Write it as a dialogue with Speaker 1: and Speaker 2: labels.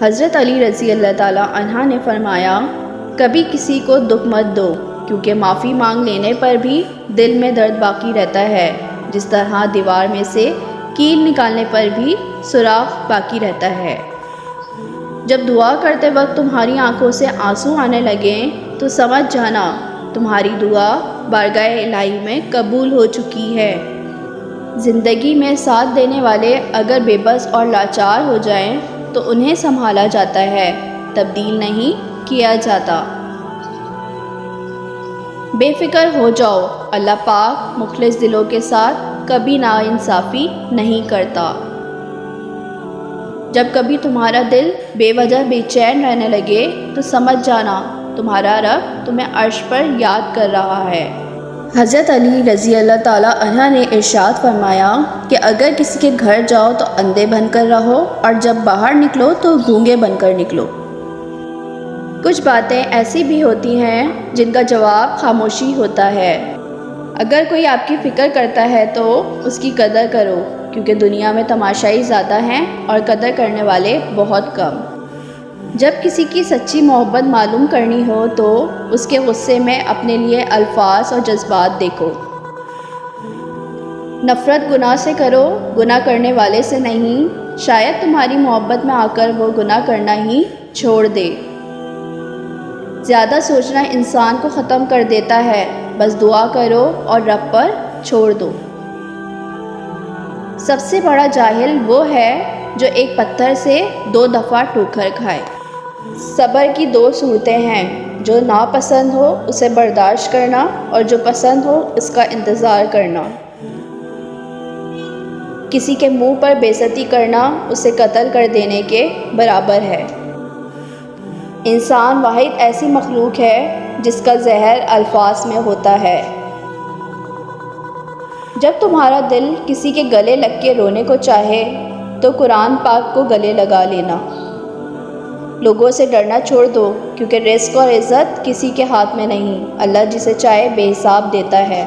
Speaker 1: حضرت علی رضی اللہ تعالیٰ عنہ نے فرمایا، کبھی کسی کو دکھ مت دو، کیونکہ معافی مانگ لینے پر بھی دل میں درد باقی رہتا ہے، جس طرح دیوار میں سے کیل نکالنے پر بھی سوراخ باقی رہتا ہے۔ جب دعا کرتے وقت تمہاری آنکھوں سے آنسو آنے لگیں تو سمجھ جانا تمہاری دعا بارگاہ الہی میں قبول ہو چکی ہے۔ زندگی میں ساتھ دینے والے اگر بے بس اور لاچار ہو جائیں تو انہیں سنبھالا جاتا ہے، تبدیل نہیں کیا جاتا۔ بے فکر ہو جاؤ، اللہ پاک مخلص دلوں کے ساتھ کبھی ناانصافی نہیں کرتا۔ جب کبھی تمہارا دل بے وجہ بے چین رہنے لگے تو سمجھ جانا تمہارا رب تمہیں عرش پر یاد کر رہا ہے۔ حضرت علی رضی اللہ تعالیٰ عنہ نے ارشاد فرمایا کہ اگر کسی کے گھر جاؤ تو اندھے بن کر رہو، اور جب باہر نکلو تو گونگے بن کر نکلو۔ کچھ باتیں ایسی بھی ہوتی ہیں جن کا جواب خاموشی ہوتا ہے۔ اگر کوئی آپ کی فکر کرتا ہے تو اس کی قدر کرو، کیونکہ دنیا میں تماشائی زیادہ ہیں اور قدر کرنے والے بہت کم۔ جب کسی کی سچی محبت معلوم کرنی ہو تو اس کے غصے میں اپنے لیے الفاظ اور جذبات دیکھو۔ نفرت گناہ سے کرو، گناہ کرنے والے سے نہیں، شاید تمہاری محبت میں آ کر وہ گناہ کرنا ہی چھوڑ دے۔ زیادہ سوچنا انسان کو ختم کر دیتا ہے، بس دعا کرو اور رب پر چھوڑ دو۔ سب سے بڑا جاہل وہ ہے جو ایک پتھر سے 2 دفعہ ٹھوکر کھائے۔ صبر کی 2 صورتیں ہیں، جو ناپسند ہو اسے برداشت کرنا اور جو پسند ہو اس کا انتظار کرنا۔ کسی کے منہ پر بے عزتی کرنا اسے قتل کر دینے کے برابر ہے۔ انسان واحد ایسی مخلوق ہے جس کا زہر الفاظ میں ہوتا ہے۔ جب تمہارا دل کسی کے گلے لگ کے رونے کو چاہے تو قرآن پاک کو گلے لگا لینا۔ لوگوں سے ڈرنا چھوڑ دو، کیونکہ رزق اور عزت کسی کے ہاتھ میں نہیں، اللہ جسے چاہے بے حساب دیتا ہے۔